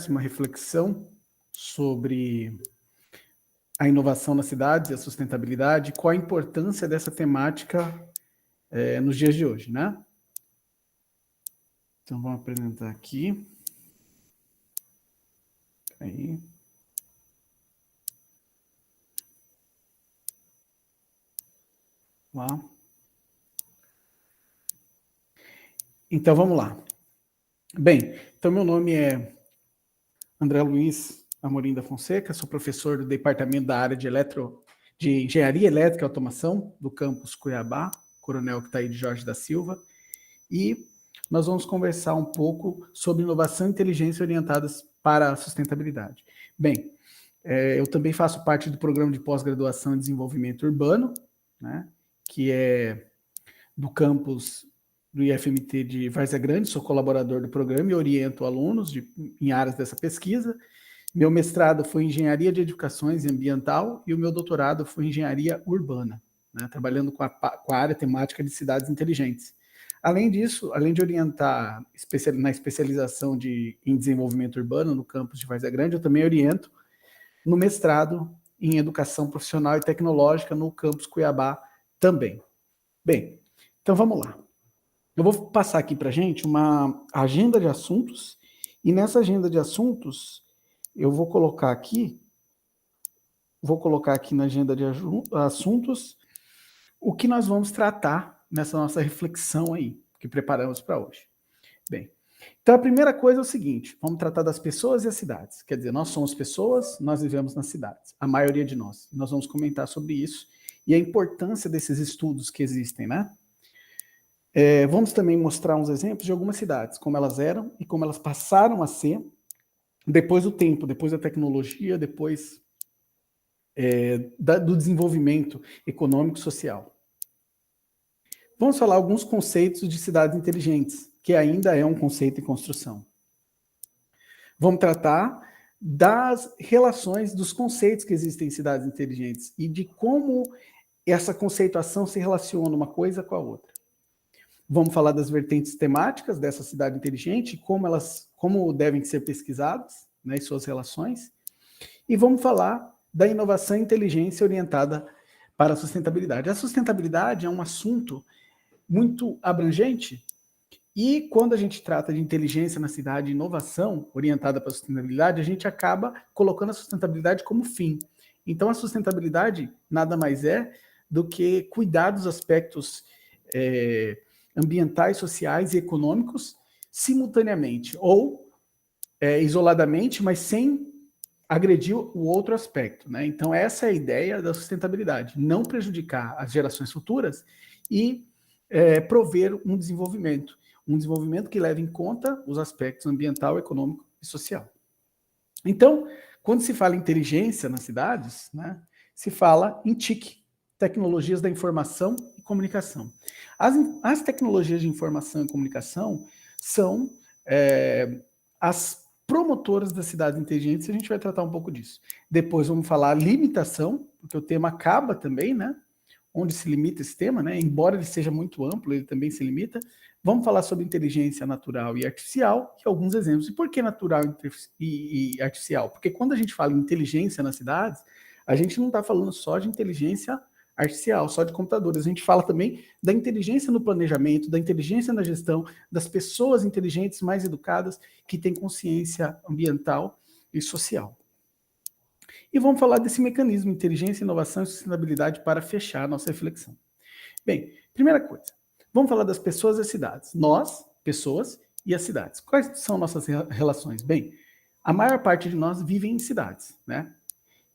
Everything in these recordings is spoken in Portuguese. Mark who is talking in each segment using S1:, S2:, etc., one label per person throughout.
S1: uma reflexão sobre a inovação nas cidades e a sustentabilidade, qual a importância dessa temática nos dias de hoje, né? Então, vamos apresentar aqui. Aí. Lá. Então, vamos lá. Bem, então meu nome é André Luiz Amorim da Fonseca, sou professor do departamento da área de Engenharia Elétrica e Automação do campus Cuiabá, Coronel Octaíde Jorge da Silva, e nós vamos conversar um pouco sobre inovação e inteligência orientadas para a sustentabilidade. Bem, eu também faço parte do programa de pós-graduação em desenvolvimento urbano, né, que é do campus do IFMT de Várzea Grande, sou colaborador do programa e oriento alunos em áreas dessa pesquisa. Meu mestrado foi em Engenharia de Edificações e Ambiental e o meu doutorado foi em Engenharia Urbana, né, trabalhando com a área temática de cidades inteligentes. Além disso, além de orientar na especialização em desenvolvimento urbano no campus de Várzea Grande, eu também oriento no mestrado em Educação Profissional e Tecnológica no campus Cuiabá também. Bem, então vamos lá. Eu vou passar aqui para a gente uma agenda de assuntos, e nessa agenda de assuntos, eu vou colocar aqui na agenda de assuntos o que nós vamos tratar nessa nossa reflexão aí, que preparamos para hoje. Bem, então a primeira coisa é o seguinte, vamos tratar das pessoas e as cidades. Quer dizer, nós somos pessoas, nós vivemos nas cidades, a maioria de nós. Nós vamos comentar sobre isso e a importância desses estudos que existem, né? Vamos também mostrar uns exemplos de algumas cidades, como elas eram e como elas passaram a ser depois do tempo, depois da tecnologia, depois do desenvolvimento econômico e social. Vamos falar alguns conceitos de cidades inteligentes, que ainda é um conceito em construção. Vamos tratar das relações, dos conceitos que existem em cidades inteligentes e de como essa conceituação se relaciona uma coisa com a outra. Vamos falar das vertentes temáticas dessa cidade inteligente, como devem ser pesquisadas, né, e suas relações. E vamos falar da inovação e inteligência orientada para a sustentabilidade. A sustentabilidade é um assunto muito abrangente, e quando a gente trata de inteligência na cidade, inovação orientada para a sustentabilidade, a gente acaba colocando a sustentabilidade como fim. Então, a sustentabilidade nada mais é do que cuidar dos aspectos ambientais, sociais e econômicos simultaneamente, ou isoladamente, mas sem agredir o outro aspecto, né? Então, essa é a ideia da sustentabilidade, não prejudicar as gerações futuras e prover um desenvolvimento que leve em conta os aspectos ambiental, econômico e social. Então, quando se fala em inteligência nas cidades, né, se fala em TIC, Tecnologias da Informação e Comunicação. As tecnologias de informação e comunicação são as promotoras das cidades inteligentes, e a gente vai tratar um pouco disso. Depois vamos falar a limitação, porque o tema acaba também, né? Onde se limita esse tema, né? Embora ele seja muito amplo, ele também se limita. Vamos falar sobre inteligência natural e artificial, e alguns exemplos. E por que natural e artificial? Porque quando a gente fala em inteligência nas cidades, a gente não está falando só de inteligência artificial, só de computadores. A gente fala também da inteligência no planejamento, da inteligência na gestão, das pessoas inteligentes, mais educadas, que têm consciência ambiental e social. E vamos falar desse mecanismo, inteligência, inovação e sustentabilidade, para fechar a nossa reflexão. Bem, primeira coisa, vamos falar das pessoas e as cidades. Nós, pessoas, e as cidades. Quais são nossas relações? Bem, a maior parte de nós vive em cidades, né?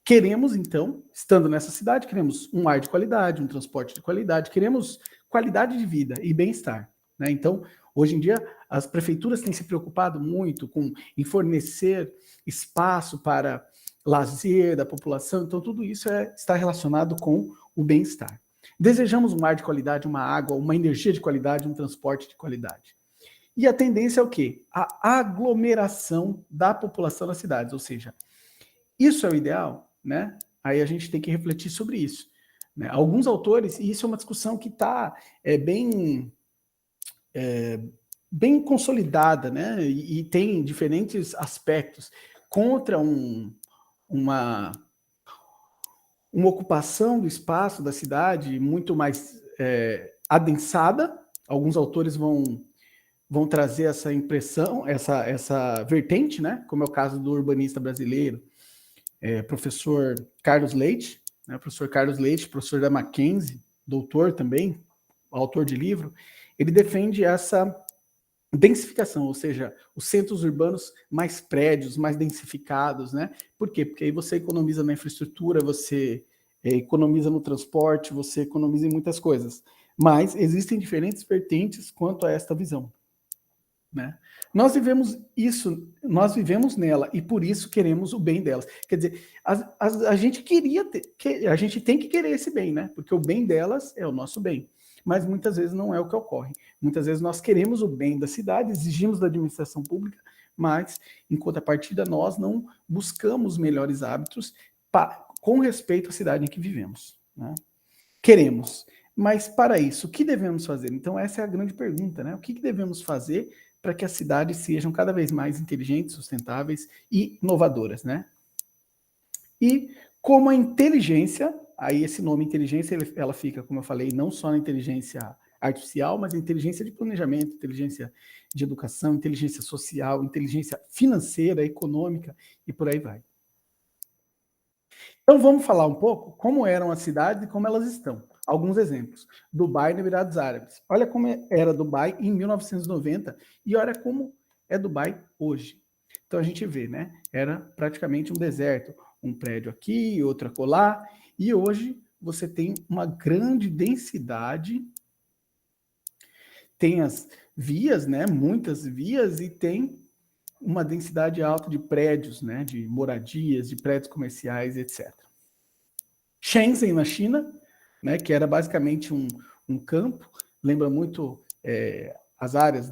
S1: Queremos, então, estando nessa cidade, queremos um ar de qualidade, um transporte de qualidade, queremos qualidade de vida e bem-estar, né? Então, hoje em dia, as prefeituras têm se preocupado muito em fornecer espaço para lazer da população, então tudo isso está relacionado com o bem-estar. Desejamos um ar de qualidade, uma água, uma energia de qualidade, um transporte de qualidade. E a tendência é o quê? A aglomeração da população nas cidades, ou seja, isso é o ideal, né? Aí a gente tem que refletir sobre isso, né? Alguns autores, e isso é uma discussão que está bem bem consolidada, né? E tem diferentes aspectos contra uma ocupação do espaço da cidade muito mais adensada. Alguns autores vão trazer essa impressão, essa vertente, né? Como é o caso do urbanista brasileiro, professor Carlos Leite, né? Professor Carlos Leite, professor da Mackenzie, doutor também, autor de livro, ele defende essa densificação, ou seja, os centros urbanos mais prédios, mais densificados, né? Por quê? Porque aí você economiza na infraestrutura, você economiza no transporte, você economiza em muitas coisas. Mas existem diferentes vertentes quanto a esta visão, né? Nós vivemos isso, nós vivemos nela e por isso queremos o bem delas. Quer dizer, a gente a gente tem que querer esse bem, né? Porque o bem delas é o nosso bem. Mas muitas vezes não é o que ocorre. Muitas vezes nós queremos o bem da cidade, exigimos da administração pública, mas em contrapartida nós não buscamos melhores hábitos com respeito à cidade em que vivemos, né? Queremos. Mas para isso, o que devemos fazer? Então essa é a grande pergunta, né? O que devemos fazer para que as cidades sejam cada vez mais inteligentes, sustentáveis e inovadoras, né? E como a inteligência, aí esse nome inteligência, ela fica, como eu falei, não só na inteligência artificial, mas inteligência de planejamento, inteligência de educação, inteligência social, inteligência financeira, econômica e por aí vai. Então vamos falar um pouco como eram as cidades e como elas estão. Alguns exemplos. Dubai, Emirados Árabes. Olha como era Dubai em 1990 e olha como é Dubai hoje. Então a gente vê, né? Era praticamente um deserto. Um prédio aqui, outro acolá. E hoje você tem uma grande densidade. Tem as vias, né? Muitas vias e tem uma densidade alta de prédios, né? De moradias, de prédios comerciais, etc. Shenzhen, na China, né, que era basicamente um campo, lembra muito as áreas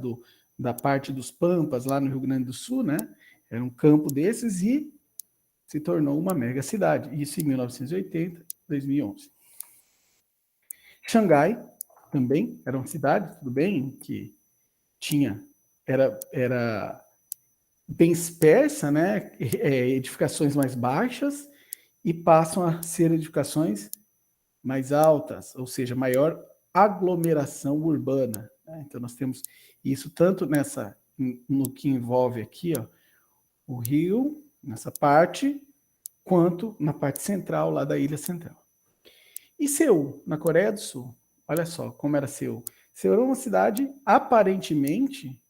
S1: da parte dos Pampas, lá no Rio Grande do Sul, né? Era um campo desses e se tornou uma mega cidade. Isso em 1980, 2011. Xangai também era uma cidade, tudo bem, que era bem dispersa, né? Edificações mais baixas e passam a ser edificações mais altas, ou seja, maior aglomeração urbana, né? Então nós temos isso tanto no que envolve aqui, ó, o Rio, nessa parte, quanto na parte central lá da ilha central. E Seul, na Coreia do Sul, olha só como era Seul. Seul era uma cidade, aparentemente,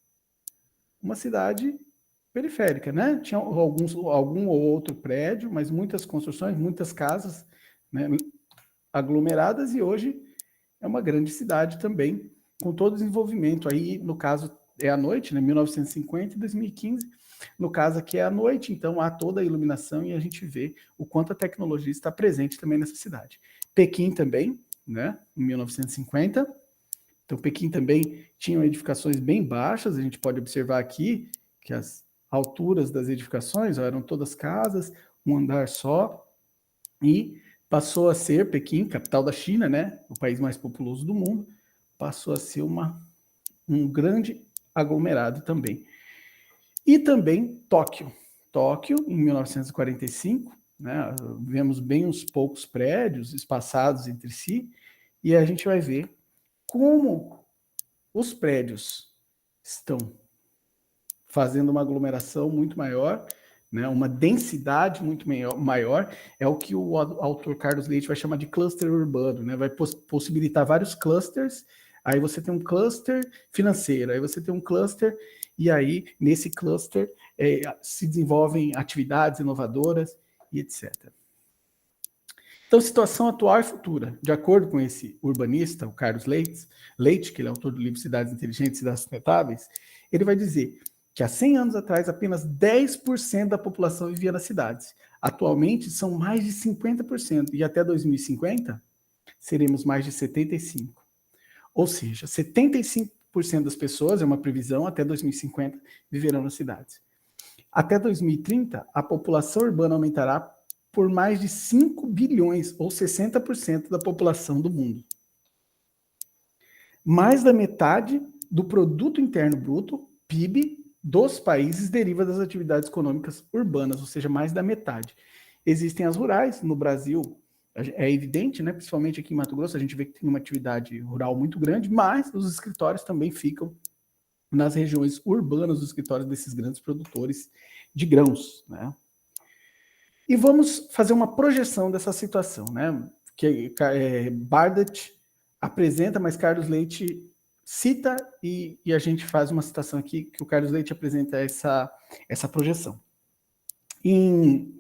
S1: uma cidade periférica, né? Tinha algum ou outro prédio, mas muitas construções, muitas casas, né, aglomeradas, e hoje é uma grande cidade também, com todo o desenvolvimento. Aí, no caso, é à noite, né, 1950 e 2015. No caso aqui é à noite, então há toda a iluminação e a gente vê o quanto a tecnologia está presente também nessa cidade. Pequim também, né, em 1950. Então, Pequim também tinha edificações bem baixas, a gente pode observar aqui que as alturas das edificações eram todas casas, um andar só, e passou a ser Pequim, capital da China, né, o país mais populoso do mundo, passou a ser um grande aglomerado também. E também Tóquio. Tóquio, em 1945, né, vemos bem uns poucos prédios espaçados entre si, e a gente vai ver como os prédios estão fazendo uma aglomeração muito maior, né, uma densidade muito maior, é o que o autor Carlos Leite vai chamar de cluster urbano, né, vai possibilitar vários clusters, aí você tem um cluster financeiro, aí você tem um cluster, e aí nesse cluster se desenvolvem atividades inovadoras e etc. Então, situação atual e futura. De acordo com esse urbanista, o Carlos Leite, que ele é autor do livro Cidades Inteligentes e Cidades Sustentáveis, ele vai dizer que há 100 anos atrás apenas 10% da população vivia nas cidades. Atualmente são mais de 50% e até 2050 seremos mais de 75%. Ou seja, 75% das pessoas, é uma previsão, até 2050 viverão nas cidades. Até 2030, a população urbana aumentará por mais de 5 bilhões, ou 60% da população do mundo. Mais da metade do produto interno bruto, PIB, dos países deriva das atividades econômicas urbanas, ou seja, mais da metade. Existem as rurais, no Brasil é evidente, né, principalmente aqui em Mato Grosso, a gente vê que tem uma atividade rural muito grande, mas os escritórios também ficam nas regiões urbanas, os escritórios desses grandes produtores de grãos, né? E vamos fazer uma projeção dessa situação, né? Que Bardet apresenta, mas Carlos Leite cita e a gente faz uma citação aqui que o Carlos Leite apresenta essa projeção. Em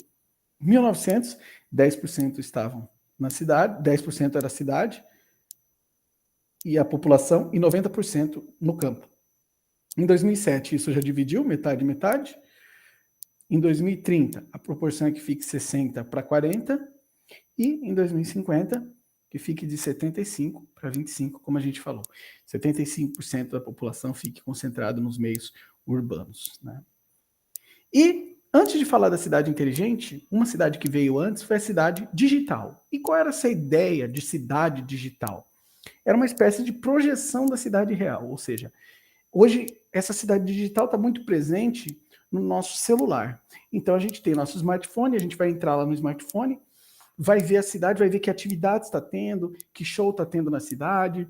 S1: 1900, 10% estavam na cidade, 10% era a cidade e a população, e 90% no campo. Em 2007, isso já dividiu, metade, metade. Em 2030, a proporção é que fique 60 para 40. E em 2050, que fique de 75 para 25, como a gente falou. 75% da população fique concentrada nos meios urbanos, né? E antes de falar da cidade inteligente, uma cidade que veio antes foi a cidade digital. E qual era essa ideia de cidade digital? Era uma espécie de projeção da cidade real, ou seja, hoje essa cidade digital está muito presente no nosso celular. Então a gente tem nosso smartphone, a gente vai entrar lá no smartphone, vai ver a cidade, vai ver que atividades está tendo, que show está tendo na cidade,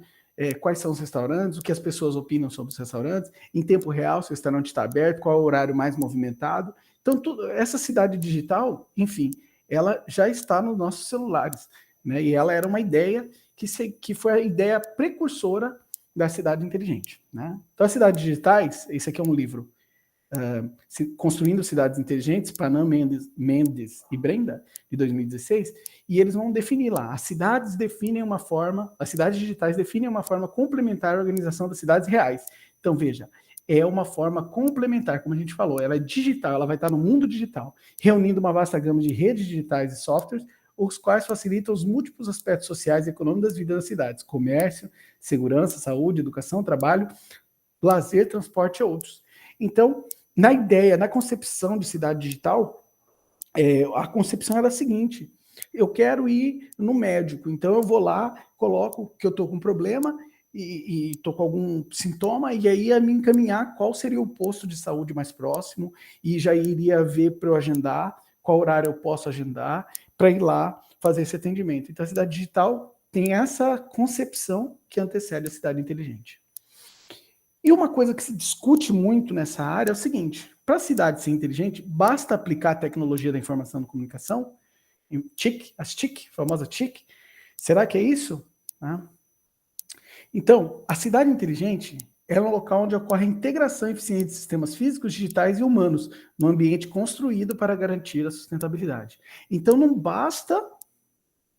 S1: quais são os restaurantes, o que as pessoas opinam sobre os restaurantes, em tempo real, se o restaurante está aberto, qual é o horário mais movimentado. Então, essa cidade digital, enfim, ela já está nos nossos celulares, né? E ela era uma ideia que foi a ideia precursora da cidade inteligente, né? Então, as cidades digitais, esse aqui é um livro, Construindo Cidades Inteligentes, Panam, Mendes e Brenda, de 2016, e eles vão definir lá, as cidades digitais definem uma forma complementar à organização das cidades reais. Então, veja, é uma forma complementar, como a gente falou, ela é digital, ela vai estar no mundo digital, reunindo uma vasta gama de redes digitais e softwares, os quais facilitam os múltiplos aspectos sociais e econômicos das vidas das cidades, comércio, segurança, saúde, educação, trabalho, lazer, transporte e outros. Então, na ideia, na concepção de cidade digital, a concepção era a seguinte: eu quero ir no médico, então eu vou lá, coloco que eu estou com um problema e estou com algum sintoma, e aí ia me encaminhar qual seria o posto de saúde mais próximo, e já iria ver para eu agendar, qual horário eu posso agendar, para ir lá fazer esse atendimento. Então a cidade digital tem essa concepção que antecede a cidade inteligente. E uma coisa que se discute muito nessa área é o seguinte: para a cidade ser inteligente, basta aplicar a tecnologia da informação e da comunicação, as TIC, a famosa TIC. Será que é isso? Então, a cidade inteligente é um local onde ocorre a integração eficiente de sistemas físicos, digitais e humanos, num ambiente construído para garantir a sustentabilidade. Então, não basta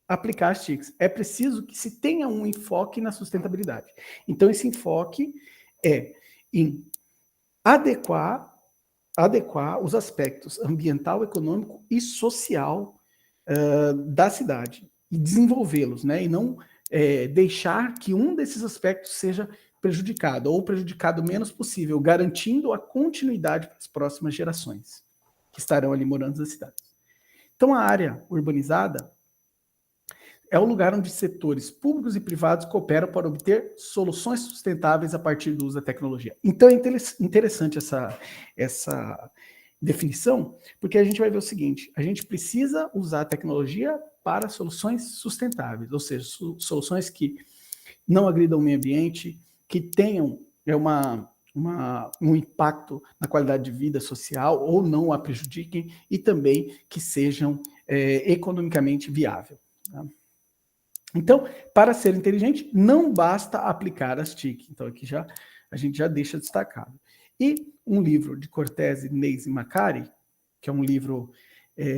S1: aplicar as TICs, é preciso que se tenha um enfoque na sustentabilidade. Então, esse enfoque é em adequar os aspectos ambiental, econômico e social da cidade e desenvolvê-los, né? E não deixar que um desses aspectos seja prejudicado ou prejudicado o menos possível, garantindo a continuidade para as próximas gerações que estarão ali morando nas cidades. Então, a área urbanizada é o lugar onde setores públicos e privados cooperam para obter soluções sustentáveis a partir do uso da tecnologia. Então é interessante essa definição, porque a gente vai ver o seguinte: a gente precisa usar a tecnologia para soluções sustentáveis, ou seja, soluções que não agridam o meio ambiente, que tenham um impacto na qualidade de vida social ou não a prejudiquem, e também que sejam economicamente viáveis. Tá? Então, para ser inteligente, não basta aplicar as TIC. Então, aqui a gente já deixa destacado. E um livro de Cortese, Neis e Macari, que é um livro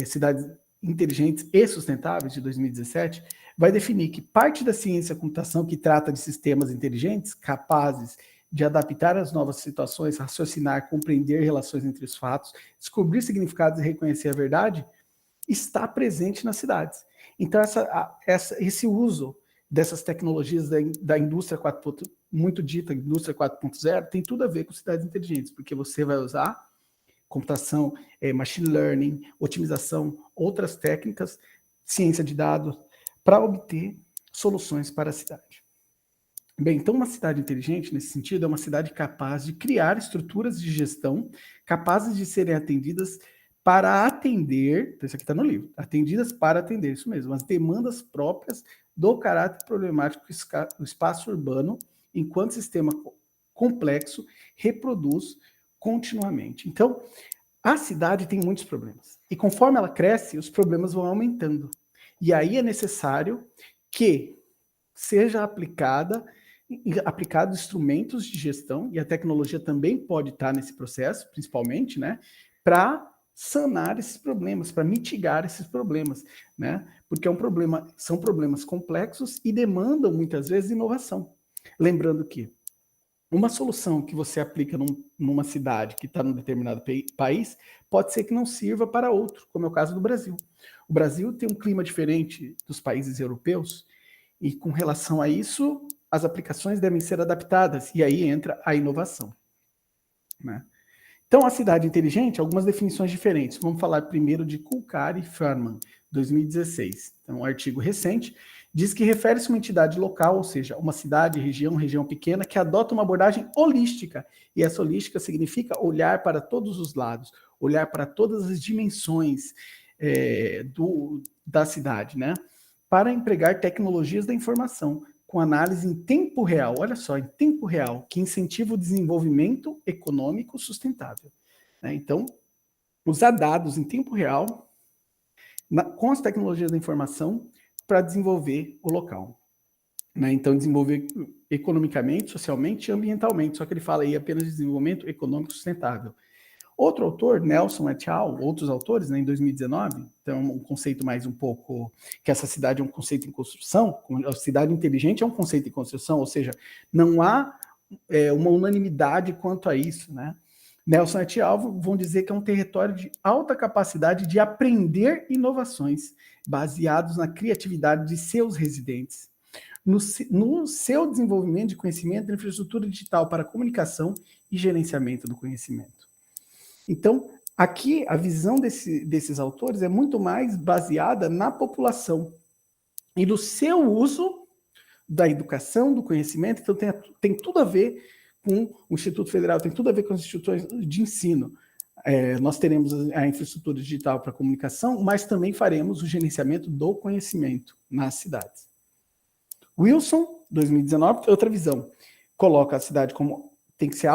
S1: Cidades Inteligentes e Sustentáveis, de 2017, vai definir que parte da ciência da computação que trata de sistemas inteligentes, capazes de adaptar às novas situações, raciocinar, compreender relações entre os fatos, descobrir significados e reconhecer a verdade, está presente nas cidades. Então, esse uso dessas tecnologias da indústria 4.0, muito dita indústria 4.0, tem tudo a ver com cidades inteligentes, porque você vai usar computação, machine learning, otimização, outras técnicas, ciência de dados, para obter soluções para a cidade. Bem, então uma cidade inteligente, nesse sentido, é uma cidade capaz de criar estruturas de gestão capazes de serem atendidas para atender, então isso aqui está no livro, atendidas para atender, isso mesmo, as demandas próprias do caráter problemático do espaço urbano, enquanto sistema complexo reproduz continuamente. Então, a cidade tem muitos problemas. E conforme ela cresce, os problemas vão aumentando. E aí é necessário que seja aplicado instrumentos de gestão, e a tecnologia também pode estar nesse processo, principalmente, né, para sanar esses problemas, para mitigar esses problemas, né? Porque são problemas complexos e demandam muitas vezes inovação. Lembrando que uma solução que você aplica numa cidade que está num determinado país pode ser que não sirva para outro, como é o caso do Brasil. O Brasil tem um clima diferente dos países europeus e, com relação a isso, as aplicações devem ser adaptadas e aí entra a inovação, né? Então, a cidade inteligente, algumas definições diferentes. Vamos falar primeiro de Kulkar e Furman, 2016. Então, um artigo recente diz que refere-se a uma entidade local, ou seja, uma cidade, região pequena, que adota uma abordagem holística. E essa holística significa olhar para todos os lados, olhar para todas as dimensões da cidade, né? Para empregar tecnologias da informação, com análise em tempo real, olha só, em tempo real, que incentiva o desenvolvimento econômico sustentável, né? Então, usar dados em tempo real com as tecnologias da informação para desenvolver o local, né? Então, desenvolver economicamente, socialmente e ambientalmente, só que ele fala aí apenas de desenvolvimento econômico sustentável. Outro autor, Nelson et al., outros autores, né, em 2019, então um conceito mais um pouco, que essa cidade é um conceito em construção, a cidade inteligente é um conceito em construção, ou seja, não há uma unanimidade quanto a isso, né? Nelson et al. Vão dizer que é um território de alta capacidade de aprender inovações, baseados na criatividade de seus residentes, no seu desenvolvimento de conhecimento e infraestrutura digital para comunicação e gerenciamento do conhecimento. Então, aqui a visão desses autores é muito mais baseada na população e no seu uso da educação, do conhecimento. Então, tem tudo a ver com o Instituto Federal, tem tudo a ver com as instituições de ensino. Nós teremos a infraestrutura digital para comunicação, mas também faremos o gerenciamento do conhecimento nas cidades. Wilson, 2019, outra visão. Coloca a cidade como tem que ser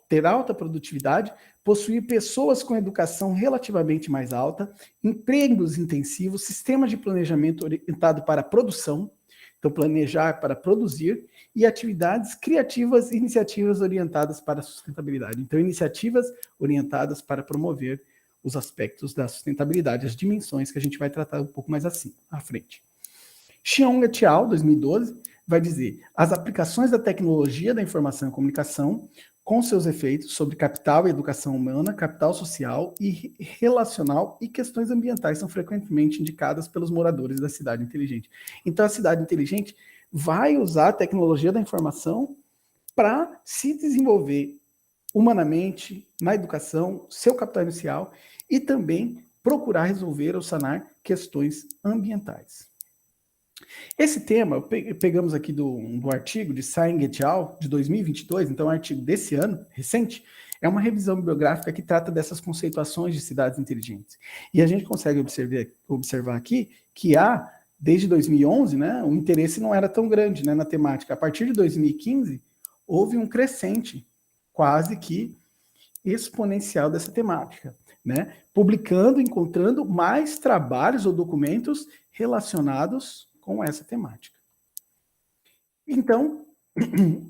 S1: ter alta produtividade, possuir pessoas com educação relativamente mais alta, empregos intensivos, sistemas de planejamento orientado para a produção, então planejar para produzir, e atividades criativas, iniciativas orientadas para a sustentabilidade. Então, iniciativas orientadas para promover os aspectos da sustentabilidade, as dimensões que a gente vai tratar um pouco mais assim, à frente. Xiong et al., 2012, vai dizer: as aplicações da tecnologia da informação e comunicação com seus efeitos sobre capital e educação humana, capital social e relacional e questões ambientais são frequentemente indicadas pelos moradores da cidade inteligente. Então, a cidade inteligente vai usar a tecnologia da informação para se desenvolver humanamente, na educação, seu capital inicial, e também procurar resolver ou sanar questões ambientais. Esse tema, pegamos aqui do artigo de Tsai et al., de 2022, então é um artigo desse ano, recente, é uma revisão bibliográfica que trata dessas conceituações de cidades inteligentes. E a gente consegue observar aqui que desde 2011, né, o interesse não era tão grande, né, na temática. A partir de 2015, houve um crescente, quase que exponencial dessa temática, né, encontrando mais trabalhos ou documentos relacionados com essa temática. Então,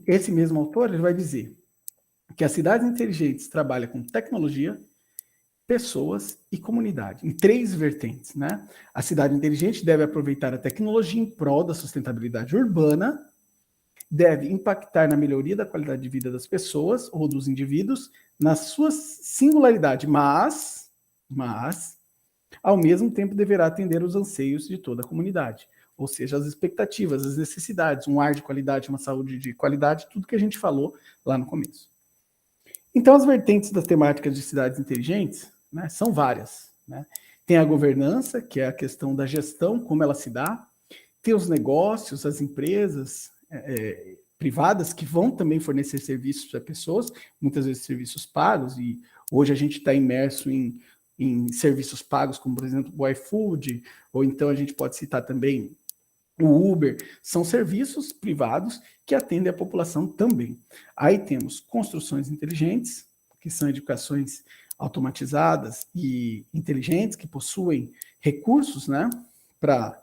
S1: esse mesmo autor ele vai dizer que as cidades inteligentes trabalham com tecnologia, pessoas e comunidade, em 3 vertentes, né? A cidade inteligente deve aproveitar a tecnologia em prol da sustentabilidade urbana, deve impactar na melhoria da qualidade de vida das pessoas ou dos indivíduos, na sua singularidade, mas, ao mesmo tempo deverá atender os anseios de toda a comunidade, ou seja, as expectativas, as necessidades, um ar de qualidade, uma saúde de qualidade, tudo que a gente falou lá no começo. Então, as vertentes das temáticas de cidades inteligentes, né, são várias, né? Tem a governança, que é a questão da gestão, como ela se dá, tem os negócios, as empresas, privadas que vão também fornecer serviços a pessoas, muitas vezes serviços pagos, e hoje a gente está imerso em serviços pagos, como, por exemplo, o iFood, ou então a gente pode citar também o Uber. São serviços privados que atendem a população também. Aí temos construções inteligentes, que são edificações automatizadas e inteligentes, que possuem recursos, né, para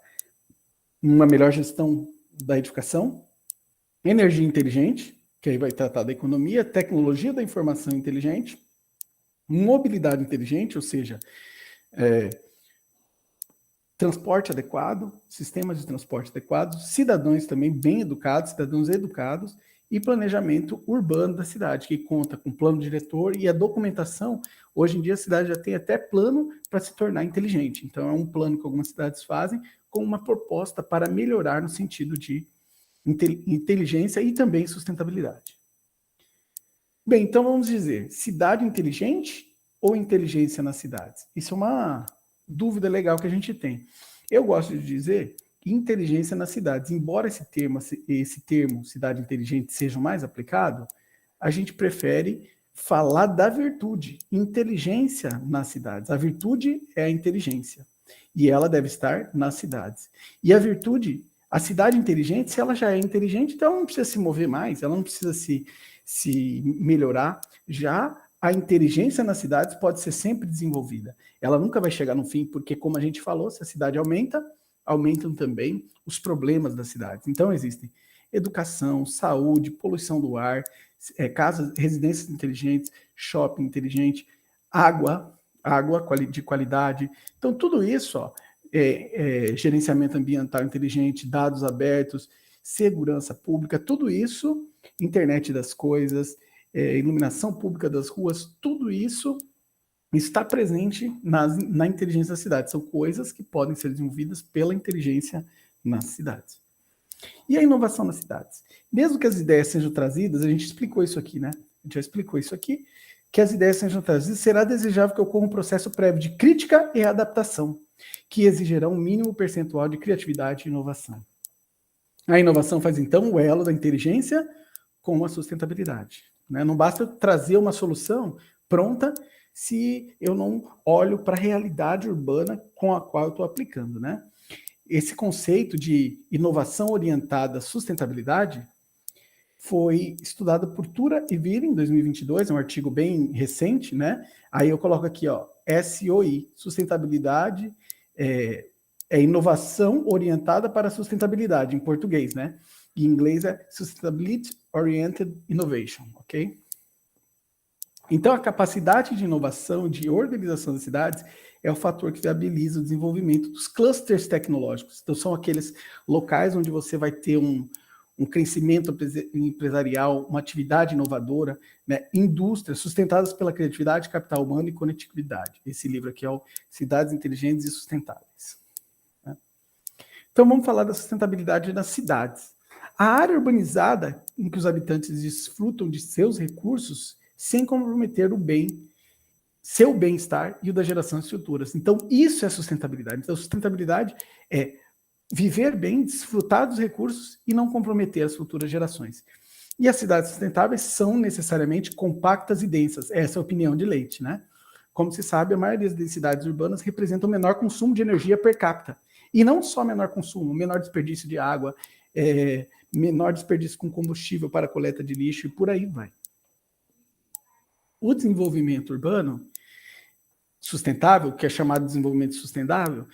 S1: uma melhor gestão da edificação. Energia inteligente, que aí vai tratar da economia, tecnologia da informação inteligente, mobilidade inteligente, ou seja, transporte adequado, sistemas de transporte adequados, cidadãos também bem educados, cidadãos educados, e planejamento urbano da cidade, que conta com plano diretor e a documentação. Hoje em dia a cidade já tem até plano para se tornar inteligente. Então é um plano que algumas cidades fazem com uma proposta para melhorar no sentido de inteligência e também sustentabilidade. Bem, então vamos dizer, cidade inteligente ou inteligência nas cidades? Isso é uma dúvida legal que a gente tem. Eu gosto de dizer que inteligência nas cidades, embora esse termo cidade inteligente seja o mais aplicado, a gente prefere falar da virtude, inteligência nas cidades. A virtude é a inteligência e ela deve estar nas cidades. E a virtude, a cidade inteligente, se ela já é inteligente, então ela não precisa se mover mais, ela não precisa se melhorar. Já a inteligência nas cidades pode ser sempre desenvolvida. Ela nunca vai chegar no fim, porque, como a gente falou, se a cidade aumenta, aumentam também os problemas das cidades. Então, existem educação, saúde, poluição do ar, casas, residências inteligentes, shopping inteligente, água de qualidade. Então, tudo isso, ó, gerenciamento ambiental inteligente, dados abertos, segurança pública, tudo isso, internet das coisas, iluminação pública das ruas, tudo isso está presente na inteligência da cidade. São coisas que podem ser desenvolvidas pela inteligência nas cidades. E a inovação nas cidades? Mesmo que as ideias sejam trazidas, a gente explicou isso aqui, né? A gente já explicou isso aqui, que as ideias sejam trazidas, será desejável que ocorra um processo prévio de crítica e adaptação, que exigirá um mínimo percentual de criatividade e inovação. A inovação faz, então, o elo da inteligência com a sustentabilidade. Né? Não basta eu trazer uma solução pronta se eu não olho para a realidade urbana com a qual eu estou aplicando. Né? Esse conceito de inovação orientada à sustentabilidade foi estudado por Tura e Vira em 2022, é um artigo bem recente, né? Aí eu coloco aqui, ó, SOI, sustentabilidade, inovação orientada para a sustentabilidade, em português, né? Em inglês é Sustainability Oriented Innovation, ok? Então, a capacidade de inovação, de organização das cidades, é o fator que viabiliza o desenvolvimento dos clusters tecnológicos. Então, são aqueles locais onde você vai ter um crescimento empresarial, uma atividade inovadora, né? Indústrias sustentadas pela criatividade, capital humano e conectividade. Esse livro aqui é o Cidades Inteligentes e Sustentáveis. Né? Então, vamos falar da sustentabilidade nas cidades. A área urbanizada, em que os habitantes desfrutam de seus recursos, sem comprometer seu bem-estar e o da geração de estruturas. Então, isso é sustentabilidade. Então, sustentabilidade é viver bem, desfrutar dos recursos e não comprometer as futuras gerações. E as cidades sustentáveis são necessariamente compactas e densas. Essa é a opinião de Leite, né? Como se sabe, a maioria das cidades urbanas representa o menor consumo de energia per capita. E não só menor consumo, menor desperdício de água, menor desperdício com combustível para coleta de lixo e por aí vai. O desenvolvimento urbano sustentável, que é chamado de desenvolvimento sustentável,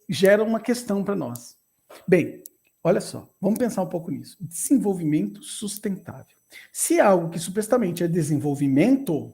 S1: gera uma questão para nós. Bem, olha só, vamos pensar um pouco nisso. Desenvolvimento sustentável. Se algo que supostamente é desenvolvimento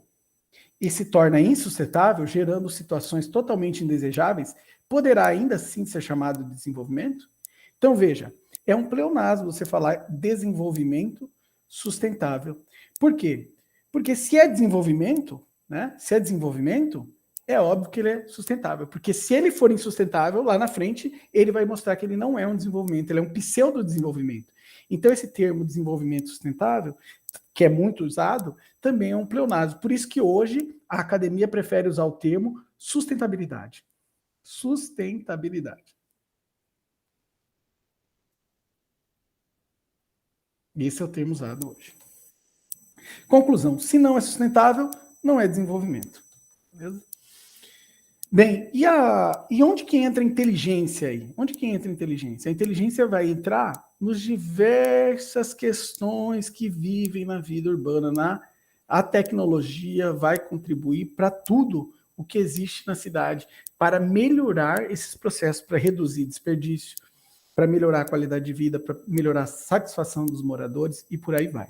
S1: e se torna insustentável, gerando situações totalmente indesejáveis, poderá ainda assim ser chamado de desenvolvimento? Então, veja, é um pleonasmo você falar desenvolvimento sustentável. Por quê? Porque se é desenvolvimento, né? Se é desenvolvimento, é óbvio que ele é sustentável. Porque se ele for insustentável, lá na frente, ele vai mostrar que ele não é um desenvolvimento, ele é um pseudo-desenvolvimento. Então, esse termo desenvolvimento sustentável, que é muito usado, também é um pleonasmo. Por isso que hoje a academia prefere usar o termo sustentabilidade. Sustentabilidade. Esse é o termo usado hoje. Conclusão, se não é sustentável, não é desenvolvimento. Beleza? Bem, e onde que entra a inteligência aí? Onde que entra a inteligência? A inteligência vai entrar nos diversas questões que vivem na vida urbana. A tecnologia vai contribuir para tudo o que existe na cidade, para melhorar esses processos, para reduzir desperdício, para melhorar a qualidade de vida, para melhorar a satisfação dos moradores e por aí vai.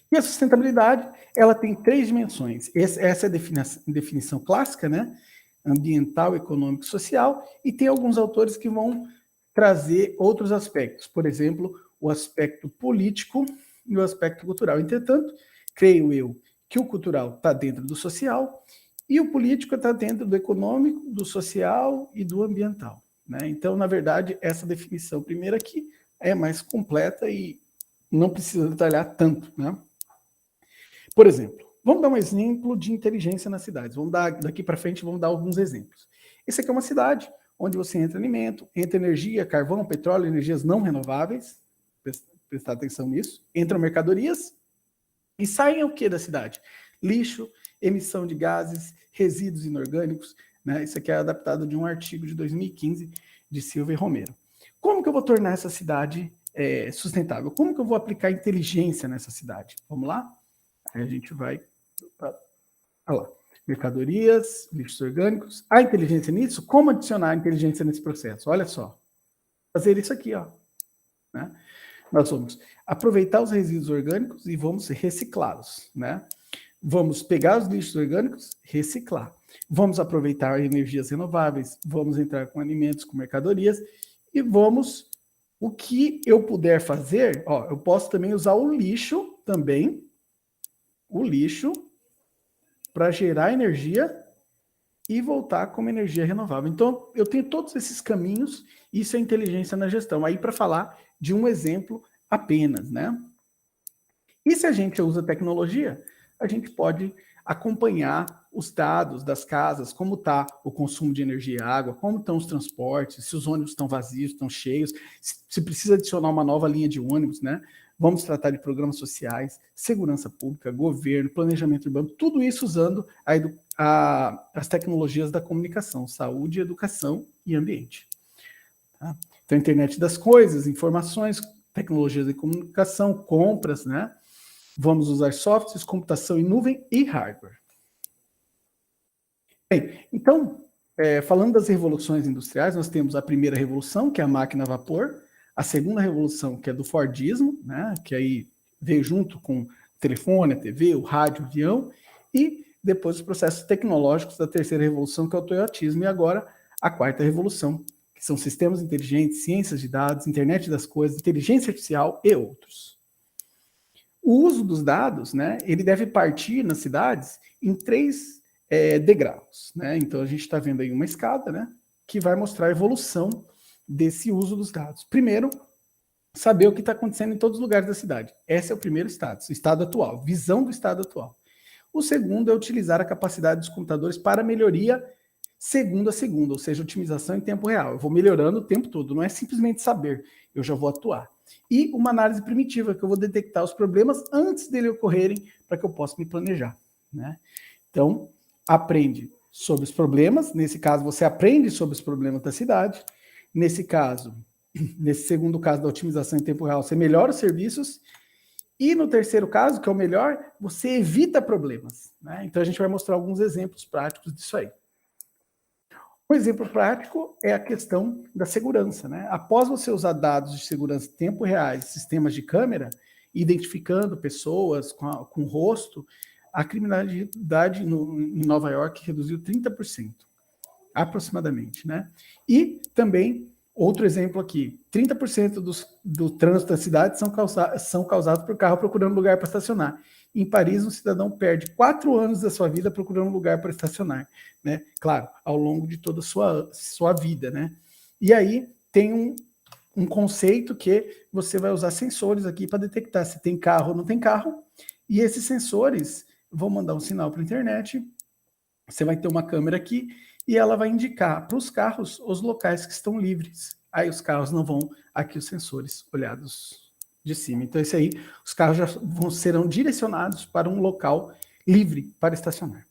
S1: E a sustentabilidade, ela tem 3 dimensões. Essa é a definição clássica, né? Ambiental, econômico e social, e tem alguns autores que vão trazer outros aspectos, por exemplo, o aspecto político e o aspecto cultural. Entretanto, creio eu que o cultural está dentro do social e o político está dentro do econômico, do social e do ambiental, né? Então, na verdade, essa definição primeira aqui é mais completa e não precisa detalhar tanto, né? Por exemplo, vamos dar um exemplo de inteligência nas cidades. Vamos dar, daqui para frente, vamos dar alguns exemplos. Esse aqui é uma cidade onde você entra alimento, entra energia, carvão, petróleo, energias não renováveis, prestar atenção nisso, entram mercadorias e saem o que da cidade? Lixo, emissão de gases, resíduos inorgânicos, né? Isso aqui é adaptado de um artigo de 2015 de Silva e Romero. Como que eu vou tornar essa cidade sustentável? Como que eu vou aplicar inteligência nessa cidade? Vamos lá? Aí a gente vai para lá. Mercadorias, lixos orgânicos. A inteligência nisso? Como adicionar a inteligência nesse processo? Olha só. Fazer isso aqui, ó. Né? Nós vamos aproveitar os resíduos orgânicos e vamos reciclá-los, né? Vamos pegar os lixos orgânicos, reciclar. Vamos aproveitar energias renováveis, vamos entrar com alimentos, com mercadorias e vamos... O que eu puder fazer, ó, eu posso também usar o lixo também, para gerar energia e voltar como energia renovável. Então, eu tenho todos esses caminhos, isso é inteligência na gestão. Aí, para falar de um exemplo apenas, né? E se a gente usa tecnologia, a gente pode acompanhar os dados das casas, como está o consumo de energia e água, como estão os transportes, se os ônibus estão vazios, estão cheios, se precisa adicionar uma nova linha de ônibus, né? Vamos tratar de programas sociais, segurança pública, governo, planejamento urbano, tudo isso usando as tecnologias da comunicação, saúde, educação e ambiente. Tá? Então, internet das coisas, informações, tecnologias de comunicação, compras, né? Vamos usar softwares, computação em nuvem e hardware. Bem, então, falando das revoluções industriais, nós temos a primeira revolução, que é a máquina a vapor, a segunda revolução, que é do Fordismo, né, que aí veio junto com o telefone, a TV, o rádio, o avião, e depois os processos tecnológicos da terceira revolução, que é o toyotismo, e agora a quarta revolução, que são sistemas inteligentes, ciências de dados, internet das coisas, inteligência artificial e outros. O uso dos dados, né, ele deve partir nas cidades em 3 degraus, né? Então a gente está vendo aí uma escada, né, que vai mostrar a evolução desse uso dos dados. Primeiro, saber o que está acontecendo em todos os lugares da cidade. Esse é o primeiro estado atual, visão do estado atual. O segundo é utilizar a capacidade dos computadores para melhoria segundo a segundo, ou seja, otimização em tempo real. Eu vou melhorando o tempo todo, não é simplesmente saber, eu já vou atuar. E uma análise primitiva, que eu vou detectar os problemas antes dele ocorrerem, para que eu possa me planejar, né? Então, aprende sobre os problemas, nesse caso você aprende sobre os problemas da cidade, nesse segundo caso da otimização em tempo real, você melhora os serviços, e no terceiro caso, que é o melhor, você evita problemas, né? Então a gente vai mostrar alguns exemplos práticos disso aí. Um exemplo prático é a questão da segurança, né? Após você usar dados de segurança em tempo reais, sistemas de câmera, identificando pessoas com rosto, a criminalidade em Nova York reduziu 30%, aproximadamente, né? E também, outro exemplo aqui, 30% do trânsito da cidade são causados por carro procurando lugar para estacionar. Em Paris, um cidadão perde 4 anos da sua vida procurando um lugar para estacionar, né? Claro, ao longo de toda a sua vida, né? E aí tem um conceito que você vai usar sensores aqui para detectar se tem carro ou não tem carro, e esses sensores vão mandar um sinal para a internet, você vai ter uma câmera aqui, e ela vai indicar para os carros os locais que estão livres. Aí os carros não vão, aqui os sensores olhados de cima. Então, esse aí, os carros já serão direcionados para um local livre para estacionar.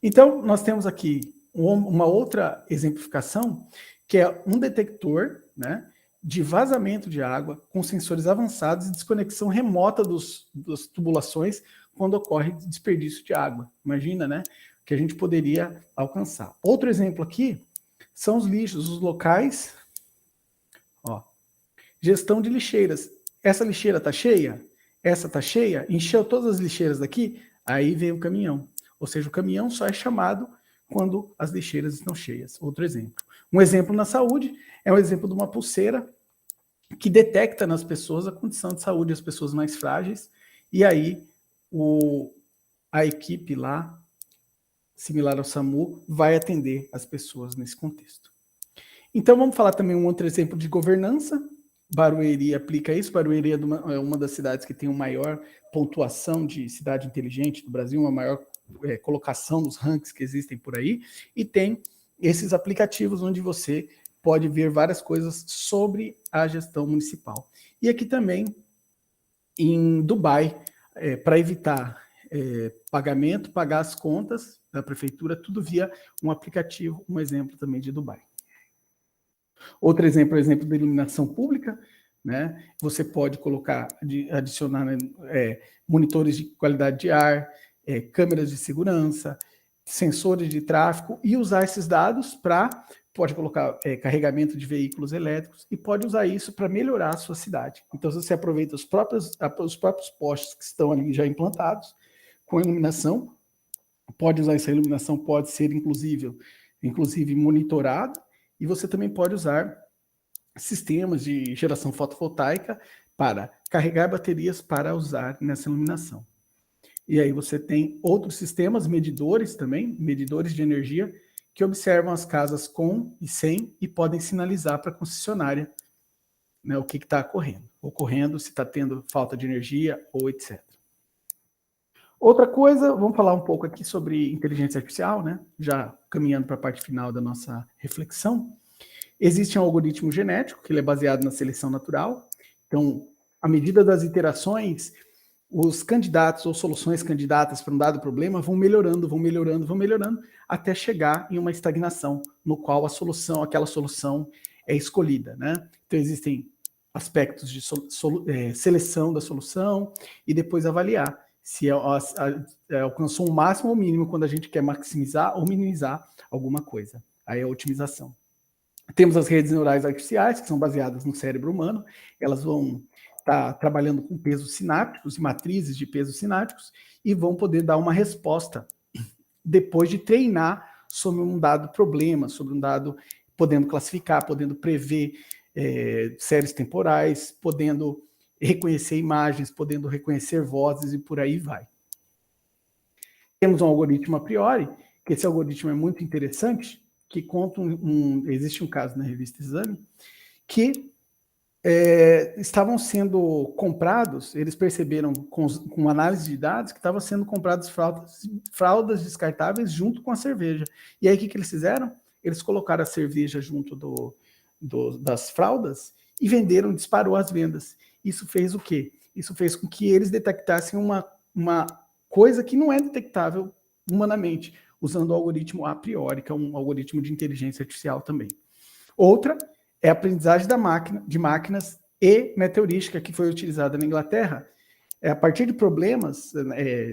S1: Então, nós temos aqui uma outra exemplificação, que é um detector, né, de vazamento de água com sensores avançados e desconexão remota das tubulações quando ocorre desperdício de água. Imagina, né, que a gente poderia alcançar. Outro exemplo aqui são os lixos, os locais. Ó, gestão de lixeiras. Essa lixeira está cheia? Essa está cheia? Encheu todas as lixeiras daqui? Aí vem o caminhão. Ou seja, o caminhão só é chamado quando as lixeiras estão cheias. Outro exemplo. Um exemplo na saúde é um exemplo de uma pulseira que detecta nas pessoas a condição de saúde, as pessoas mais frágeis, e aí a equipe lá, similar ao SAMU, vai atender as pessoas nesse contexto. Então vamos falar também um outro exemplo de governança. Barueri aplica isso. Barueri é uma das cidades que tem uma maior pontuação de cidade inteligente do Brasil, uma maior colocação nos rankings que existem por aí, e tem esses aplicativos onde você pode ver várias coisas sobre a gestão municipal. E aqui também, em Dubai, para evitar pagamento, pagar as contas da prefeitura, tudo via um aplicativo, um exemplo também de Dubai. Outro exemplo é o exemplo da iluminação pública, né? Você pode colocar, adicionar monitores de qualidade de ar, câmeras de segurança, sensores de tráfego e usar esses dados pode colocar carregamento de veículos elétricos e pode usar isso para melhorar a sua cidade. Então, você aproveita os próprios postes que estão ali já implantados com iluminação, pode usar essa iluminação, pode ser inclusive monitorada, e você também pode usar sistemas de geração fotovoltaica para carregar baterias para usar nessa iluminação. E aí você tem outros sistemas, medidores também, medidores de energia, que observam as casas com e sem e podem sinalizar para a concessionária, né, o que está ocorrendo, se está tendo falta de energia ou etc. Outra coisa, vamos falar um pouco aqui sobre inteligência artificial, né? Já caminhando para a parte final da nossa reflexão. Existe um algoritmo genético, que ele é baseado na seleção natural. Então, à medida das iterações, os candidatos ou soluções candidatas para um dado problema vão melhorando, até chegar em uma estagnação, no qual aquela solução é escolhida, né? Então, existem aspectos de seleção da solução e depois avaliar se alcançou um máximo ou mínimo quando a gente quer maximizar ou minimizar alguma coisa. Aí é a otimização. Temos as redes neurais artificiais, que são baseadas no cérebro humano. Elas vão estar trabalhando com pesos sinápticos e matrizes de pesos sinápticos e vão poder dar uma resposta depois de treinar sobre um dado problema, sobre um dado, podendo classificar, podendo prever séries temporais, podendo reconhecer imagens, podendo reconhecer vozes e por aí vai. Temos um algoritmo a priori, que esse algoritmo é muito interessante, que conta existe um caso na revista Exame, que estavam sendo comprados, eles perceberam com análise de dados que estavam sendo compradas fraldas descartáveis junto com a cerveja. E aí o que eles fizeram? Eles colocaram a cerveja junto das fraldas e disparou as vendas. Isso fez o quê? Isso fez com que eles detectassem uma coisa que não é detectável humanamente, usando o algoritmo a priori, que é um algoritmo de inteligência artificial também. Outra é a aprendizagem de máquinas e meteorística, que foi utilizada na Inglaterra. A partir de problemas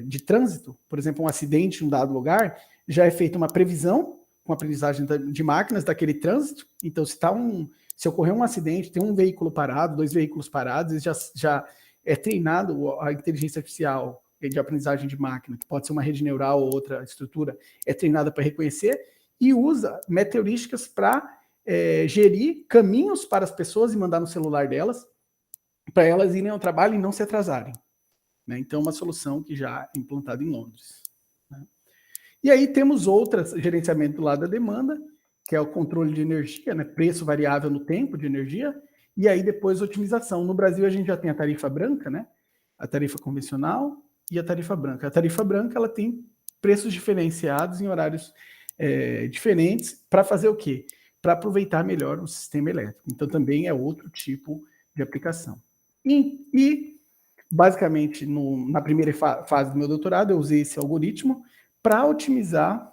S1: de trânsito, por exemplo, um acidente em um dado lugar, já é feita uma previsão com aprendizagem de máquinas daquele trânsito. Então, se ocorrer um acidente, tem um veículo parado, 2 veículos parados, já é treinado a inteligência artificial de aprendizagem de máquina, que pode ser uma rede neural ou outra estrutura, é treinada para reconhecer e usa meteorísticas para gerir caminhos para as pessoas e mandar no celular delas, para elas irem ao trabalho e não se atrasarem. Né? Então, uma solução que já é implantada em Londres. Né? E aí temos outras, gerenciamento do lado da demanda, que é o controle de energia, né? Preço variável no tempo de energia, e aí depois otimização. No Brasil, a gente já tem a tarifa branca, né? A tarifa convencional e a tarifa branca. A tarifa branca ela tem preços diferenciados em horários diferentes para fazer o quê? Para aproveitar melhor o sistema elétrico. Então, também é outro tipo de aplicação. E basicamente, na primeira fase do meu doutorado, eu usei esse algoritmo para otimizar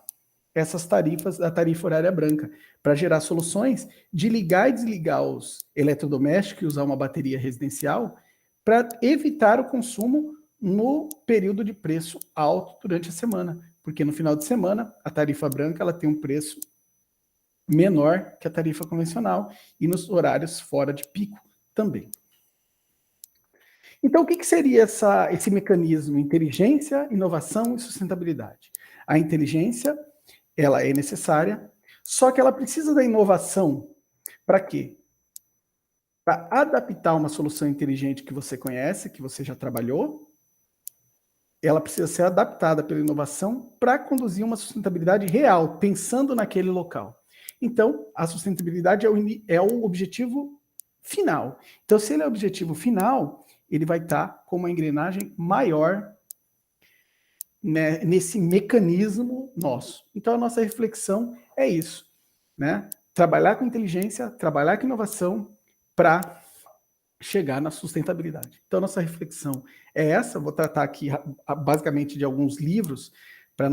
S1: essas tarifas da tarifa horária branca, para gerar soluções de ligar e desligar os eletrodomésticos e usar uma bateria residencial para evitar o consumo no período de preço alto durante a semana, porque no final de semana a tarifa branca ela tem um preço menor que a tarifa convencional e nos horários fora de pico também. Então, o que seria esse mecanismo? Inteligência, inovação e sustentabilidade. A inteligência, ela é necessária, só que ela precisa da inovação para quê? Para adaptar uma solução inteligente que você conhece, que você já trabalhou, ela precisa ser adaptada pela inovação para conduzir uma sustentabilidade real, pensando naquele local. Então, a sustentabilidade é o objetivo final. Então, se ele é o objetivo final, ele vai estar com uma engrenagem maior, né, nesse mecanismo nosso. Então, a nossa reflexão é isso, né? Trabalhar com inteligência, trabalhar com inovação para chegar na sustentabilidade. Então, nossa reflexão é essa. Vou tratar aqui basicamente de alguns livros para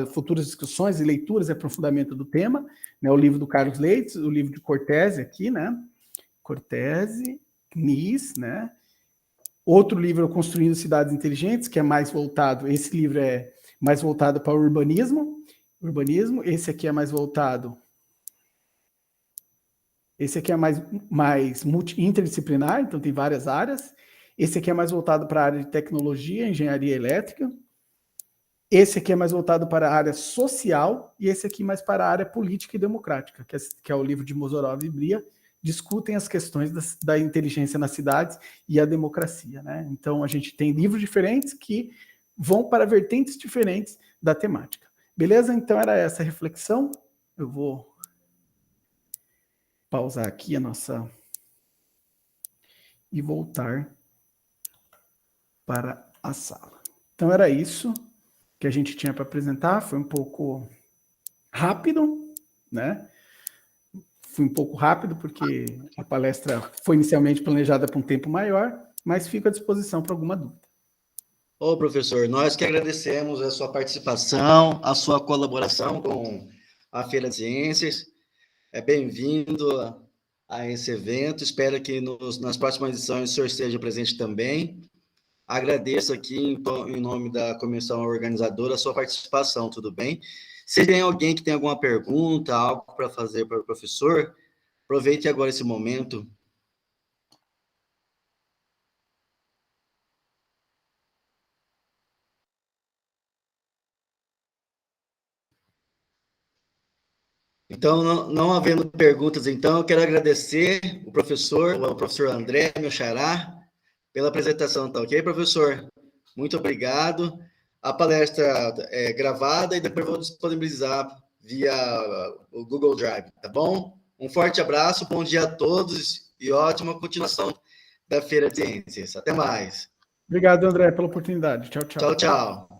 S1: futuras discussões e leituras e aprofundamento do tema, né? O livro do Carlos Leites, o livro de Cortese aqui, né? Cortese, Knies, né? Outro livro, Construindo Cidades Inteligentes, que é mais voltado, esse livro é mais voltado para o urbanismo. Esse aqui é mais voltado, esse aqui é mais interdisciplinar, então tem várias áreas. Esse aqui é mais voltado para a área de tecnologia, engenharia elétrica. Esse aqui é mais voltado para a área social, e esse aqui mais para a área política e democrática, que é o livro de Mozorov e Bria, discutem as questões da inteligência nas cidades e a democracia, né? Então, a gente tem livros diferentes que vão para vertentes diferentes da temática. Beleza? Então, era essa a reflexão. Eu vou pausar aqui a nossa... e voltar para a sala. Então, era isso que a gente tinha para apresentar. Foi um pouco rápido, né? Fui um pouco rápido, porque a palestra foi inicialmente planejada para um tempo maior, mas fico à disposição para alguma dúvida.
S2: Ô, professor, nós que agradecemos a sua participação, a sua colaboração com a Feira de Ciências. É bem-vindo a esse evento. Espero que nas próximas edições o senhor esteja presente também. Agradeço aqui, em nome da comissão organizadora, a sua participação, tudo bem? Se tem alguém que tem alguma pergunta, algo para fazer para o professor, aproveite agora esse momento. Então, não havendo perguntas, então, eu quero agradecer o professor André, meu xará, pela apresentação, tá ok, professor? Muito obrigado. A palestra é gravada e depois vou disponibilizar via o Google Drive, tá bom? Um forte abraço, bom dia a todos e ótima continuação da Feira de Ciências. Até mais.
S1: Obrigado, André, pela oportunidade. Tchau, tchau.
S2: Tchau, tchau.